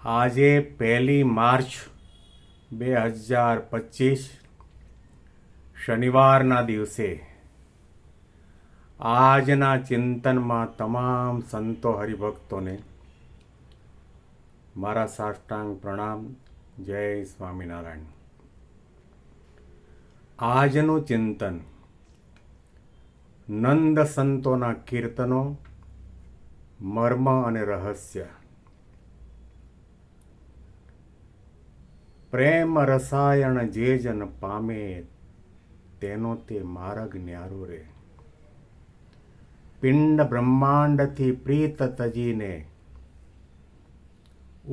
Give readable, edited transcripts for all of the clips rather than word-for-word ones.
આજે 1 માર્ચ 2025 શનિવારના દિવસે આજના ચિંતનમાં તમામ સંતો હરિભક્તોને મારા સાષ્ટાંગ પ્રણામ. જય સ્વામિનારાયણ. આજનું ચિંતન નંદ સંતોના કીર્તનો, મર્મ અને રહસ્ય. પ્રેમ રસાયણ જે જન પામે તેનો તે માર્ગ ન્યારો રે. પિંડ બ્રહ્માંડથી પ્રીત તજીને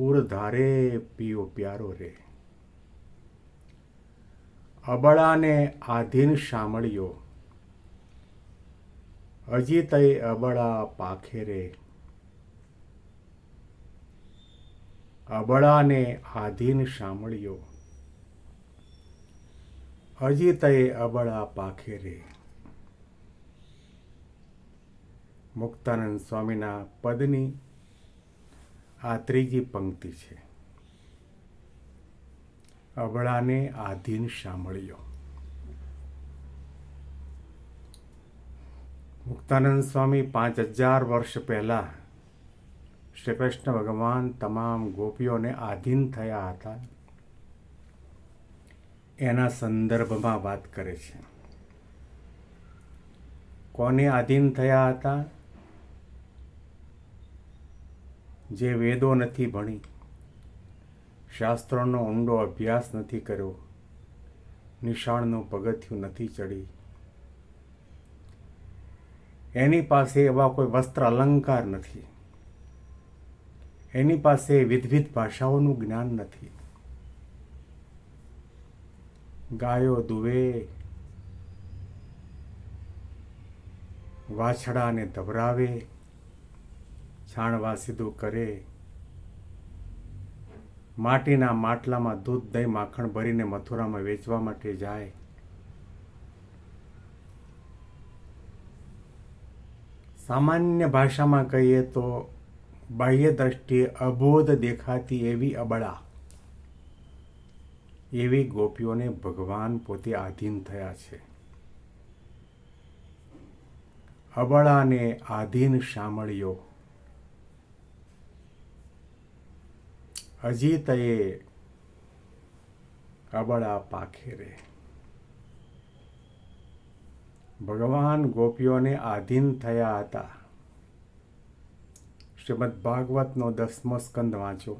ઉરધારે પીઓ પ્યારો રે. અબળાને આધીન શામળિયો હજી તઈ અબળા પાખે રે. અબળાને આધીન શામળિયો હજી તઈ અબળા પાખે રે. મુક્તાનંદ સ્વામીના પદની આ ત્રીજી પંક્તિ છે. અબળાને આધીન શામળિયો. મુક્તાનંદ સ્વામી 5000 વર્ષ પહેલા શ્રી કૃષ્ણ ભગવાન તમામ ગોપીઓને આધીન થયા હતા એના સંદર્ભમાં વાત કરે છે. કોને આધીન થયા હતા? જે વેદો નથી ભણી, શાસ્ત્રોનો ઊંડો અભ્યાસ નથી કર્યો, નિશાળનું પગથિયું નથી ચડી, એની પાસે એવા કોઈ વસ્ત્ર અલંકાર નથી, એની પાસે વિવિધ ભાષાઓનું જ્ઞાન નથી. ગાયો દુવે, વાછડાને ધવરાવે, છાણવા સીધું કરે, માટીના માટલામાં દૂધ દહીં માખણ ભરીને મથુરામાં વેચવા માટે જાય. સામાન્ય ભાષામાં કહીએ તો બાહ્ય દ્રષ્ટિએ અબોધ દેખાતી એવી અબળા, એવી ગોપીઓને ભગવાન પોતે આધીન થયા છે. અબળાને આધીન શામળિયો હજી તયે અબળા પાખે રે. ભગવાન ગોપીઓને આધીન થયા હતા. શ્રીમદ ભાગવતનો 10મો સ્કંદ વાંચો.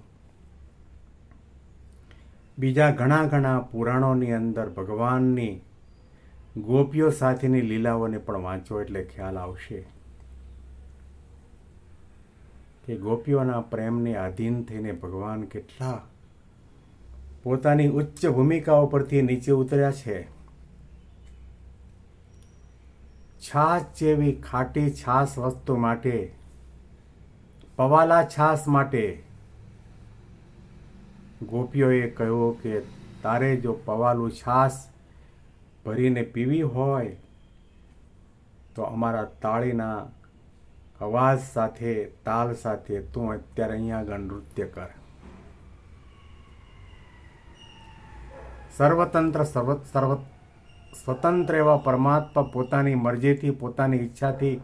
બીજા ઘણા પુરાણોની અંદર ભગવાનની ગોપીઓ સાથેની લીલાઓને પણ વાંચો એટલે ખ્યાલ આવશે કે ગોપીઓના પ્રેમને આધીન થઈને ભગવાન કેટલા પોતાની ઉચ્ચ ભૂમિકાઓ પરથી નીચે ઉતર્યા છે. છાશ જેવી ખાટી છાશ વસ્તુ માટે, પવાલા છાશ માટે ગોપીઓએ કહ્યું કે તારે જો પવાલું છાશ ભરીને પીવી હોય તો અમારા તાળીના અવાજ સાથે, તાલ સાથે તું અત્યારે અહીંયા આગળ નૃત્ય કર. સ્વતંત્ર એવા પરમાત્મા પોતાની મરજીથી, પોતાની ઈચ્છાથી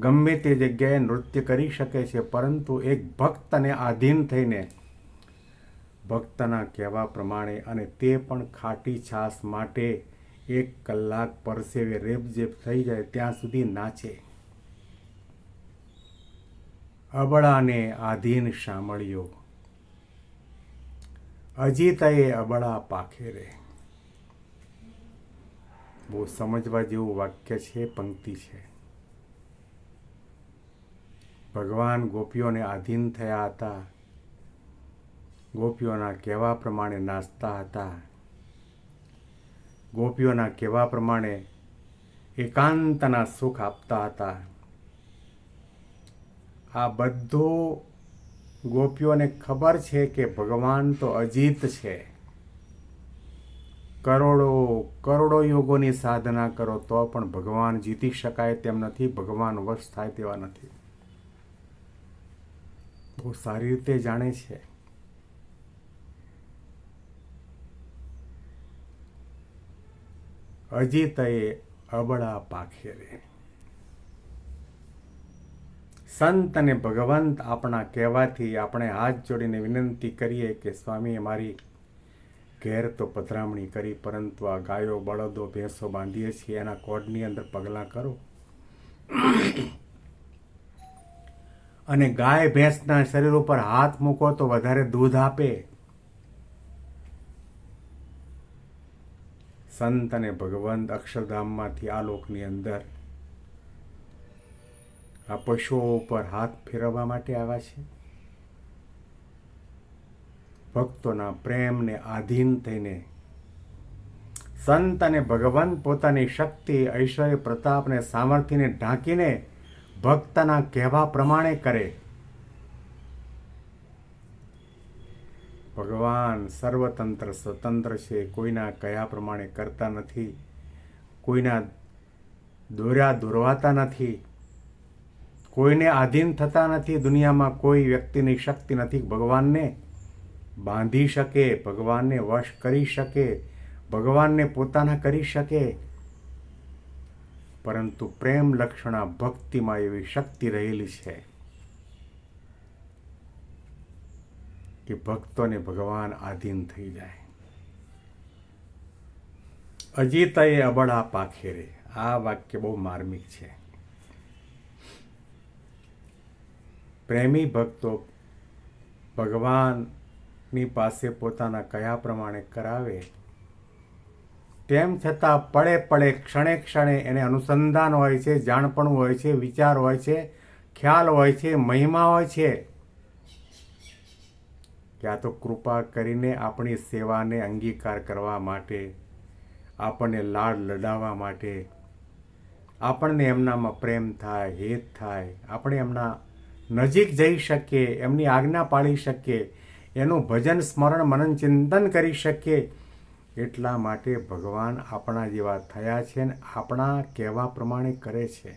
ગમે તે જગ્યાએ નૃત્ય કરી શકે છે, પરંતુ એક ભક્તને આધીન થઈને ભક્તના કહેવા પ્રમાણે, અને તે પણ ખાટી છાશ માટે 1 કલાક પરસેવે રેબઝેબ થઈ જાય ત્યાં સુધી નાચે. અબળાને આધીન શામળિયો હજી તયે અબળા પાખે રે. બહુ સમજવા જેવું વાક્ય છે, પંક્તિ છે. ભગવાન ગોપીઓને આધીન થયા હતા, ગોપીઓના કહેવા પ્રમાણે નાચતા હતા, ગોપીઓના કહેવા પ્રમાણે એકાંતના સુખ આપતા હતા. આ બધું ગોપીઓને ખબર છે કે ભગવાન તો અજીત છે. કરોડો યોગોની સાધના કરો તો પણ ભગવાન જીતી શકાય તેમ નથી, ભગવાન વશ થાય તેવા નથી. બહુ સારી રીતે જાણે છે. અજીતએ અબળા પાખે રે. સંત અને ભગવંત આપણા કહેવાથી આપણે હાથ જોડીને વિનંતી કરીએ કે સ્વામી અમારી ઘેર તો પધરામણી કરી, પરંતુ આ ગાયો બળદો ભેંસો બાંધીએ છીએ એના કોડની અંદર પગલાં કરો. અને ગાય ભેંસના શરીર ઉપર હાથ મૂકો તો વધારે દૂધ આપે. સંત અને ભગવંત અક્ષરધામમાંથી આ લોકની અંદર આ પશુઓ ઉપર હાથ ફેરવવા માટે આવ્યા છે. ભક્તોના પ્રેમને આધીન થઈને સંત અને ભગવંત પોતાની શક્તિ, ઐશ્વર્ય, પ્રતાપ અને સામર્થ્યને ઢાંકીને ભક્તના કહેવા પ્રમાણે કરે. ભગવાન સર્વતંત્ર સ્વતંત્ર છે, કોઈના કયા પ્રમાણે કરતા નથી, કોઈના દોર્યા દોરવાતા નથી, કોઈને આધીન થતા નથી. દુનિયામાં કોઈ વ્યક્તિની શક્તિ નથી ભગવાનને બાંધી શકે, ભગવાનને વશ કરી શકે, ભગવાનને પોતાના કરી શકે. પરંતુ પ્રેમ લક્ષણા ભક્તિમાં એવી શક્તિ રહેલી છે કે ભક્તોને ભગવાન આધીન થઈ જાય. અજીતએ અબળા પાખે રે. આ વાક્ય બહુ માર્મિક છે. પ્રેમી ભક્તો ભગવાનની પાસે પોતાના કયા પ્રમાણે કરાવે, તેમ છતાં પળે પળે ક્ષણે ક્ષણે એને અનુસંધાન હોય છે, જાણપણું હોય છે, વિચાર હોય છે, ખ્યાલ હોય છે, મહિમા હોય છે કે આ તો કૃપા કરીને આપણી સેવાને અંગીકાર કરવા માટે, આપણને લાડ લડાવવા માટે, આપણને એમનામાં પ્રેમ થાય, હેત થાય, આપણે એમના નજીક જઈ શકીએ, એમની આજ્ઞા પાળી શકીએ, એનું ભજન સ્મરણ મનન ચિંતન કરી શકીએ. એટલા માટે ભગવાન આપણા જેવા થયા છે ને આપણા કહેવા પ્રમાણે કરે છે.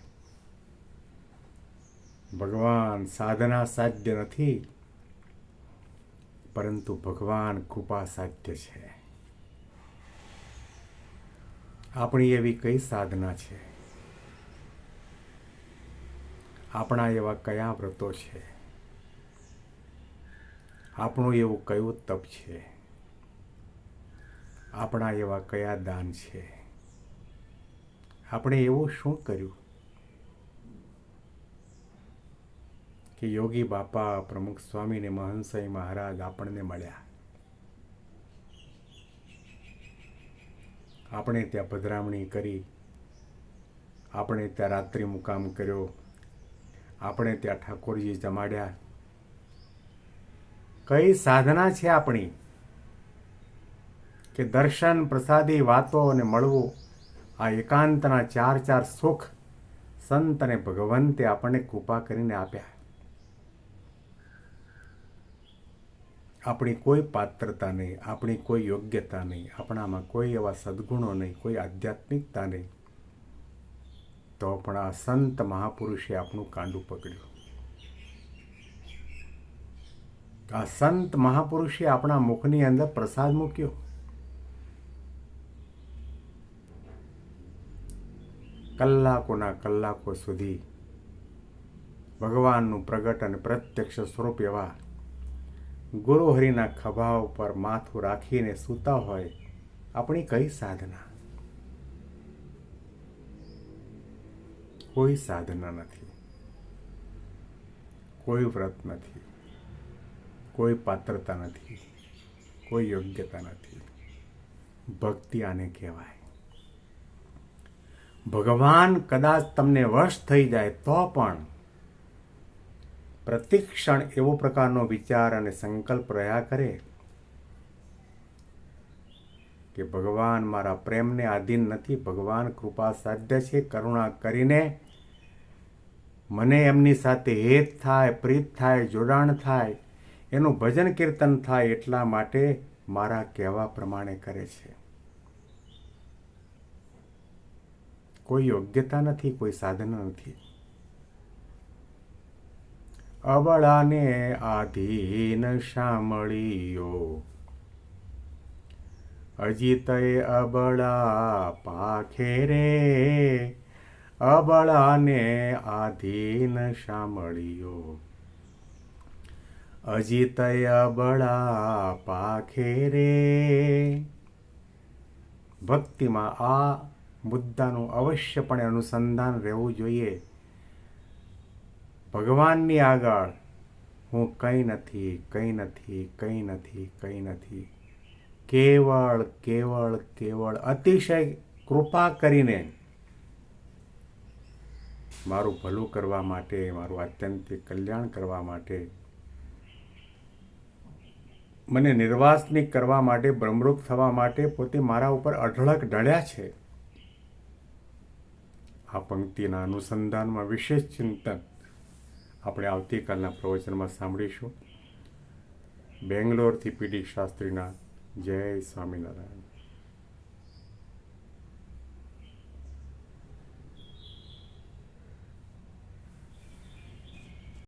ભગવાન સાધના સાધ્ય નથી, પરંતુ ભગવાન કૃપા સાધ્ય છે. આપણી એવી કઈ સાધના છે? આપણા એવા કયા વ્રતો છે? આપણું એવું કયું તપ છે? આપણા એવા કયા દાન છે? આપણે એવું શું કર્યું કે યોગી બાપા, પ્રમુખ સ્વામી ને મહંસઈ મહારાજ આપણને મળ્યા? આપણે ત્યાં પધરામણી કરી, આપણે ત્યાં રાત્રિ મુકામ કર્યો, આપણે ત્યાં ઠાકોરજી જમાડ્યા. કઈ સાધના છે આપણી કે દર્શન, પ્રસાદી, વાતો અને મળવું, આ એકાંતના ચાર ચાર સુખ સંત અને ભગવંતે આપણને કૃપા કરીને આપ્યા. આપણી કોઈ પાત્રતા નહીં, આપણી કોઈ યોગ્યતા નહીં, આપણામાં કોઈ એવા સદ્ગુણો નહીં, કોઈ આધ્યાત્મિકતા નહીં, તો પણ આ સંત મહાપુરુષે આપણું કાંડું પકડ્યું. આ સંત મહાપુરુષે આપણા મુખની અંદર પ્રસાદ મૂક્યો. કલાકોના કલાકો સુધી ભગવાનનું પ્રગટ અને પ્રત્યક્ષ સ્વરૂપ એવા ગુરુહરિના ખભા ઉપર માથું રાખીને સૂતા હોય. આપણી કઈ સાધના? કોઈ સાધના નથી, કોઈ વ્રત નથી, કોઈ પાત્રતા નથી, કોઈ યોગ્યતા નથી. ભક્તિ આને કહેવાય. ભગવાન કદાચ તમને વશ થઈ જાય તો પણ પ્રતિક્ષણ એવો પ્રકારનો વિચાર અને સંકલ્પ રહ્યા કરે કે ભગવાન મારા પ્રેમને આધીન નથી, ભગવાન કૃપા સાધ્ય છે, કરુણા કરીને મને એમની સાથે હેત થાય, પ્રીત થાય, જોડાણ થાય, એનું ભજન કીર્તન થાય, એટલા માટે મારા કહેવા પ્રમાણે કરે છે. કોઈ યોગ્યતા નથી, કોઈ સાધના નથી. અબળાને આધીન શામળીયો, અજીતય અબળા પાખે રે, અબળાને આધીન શામળિયો. અજીતય અબળા પાખે રે. ભક્તિમાં આ મુદ્દાનું અવશ્યપણે અનુસંધાન રહેવું જોઈએ. ભગવાનની આગળ હું કંઈ નથી, કંઈ નથી, કંઈ નથી, કંઈ નથી. કેવળ કેવળ કેવળ અતિશય કૃપા કરીને મારું ભલું કરવા માટે, મારું આત્યંતિક કલ્યાણ કરવા માટે, મને નિર્વાસનિક કરવા માટે, બ્રહ્મરૂપ થવા માટે પોતે મારા ઉપર અઢળક ઢળ્યા છે. આ પંક્તિના અનુસંધાનમાં વિશેષ ચિંતન આપણે આવતીકાલના પ્રવચનમાં સાંભળીશું. બેંગ્લોરથી પીડી શાસ્ત્રીના. જય સ્વામિનારાયણ.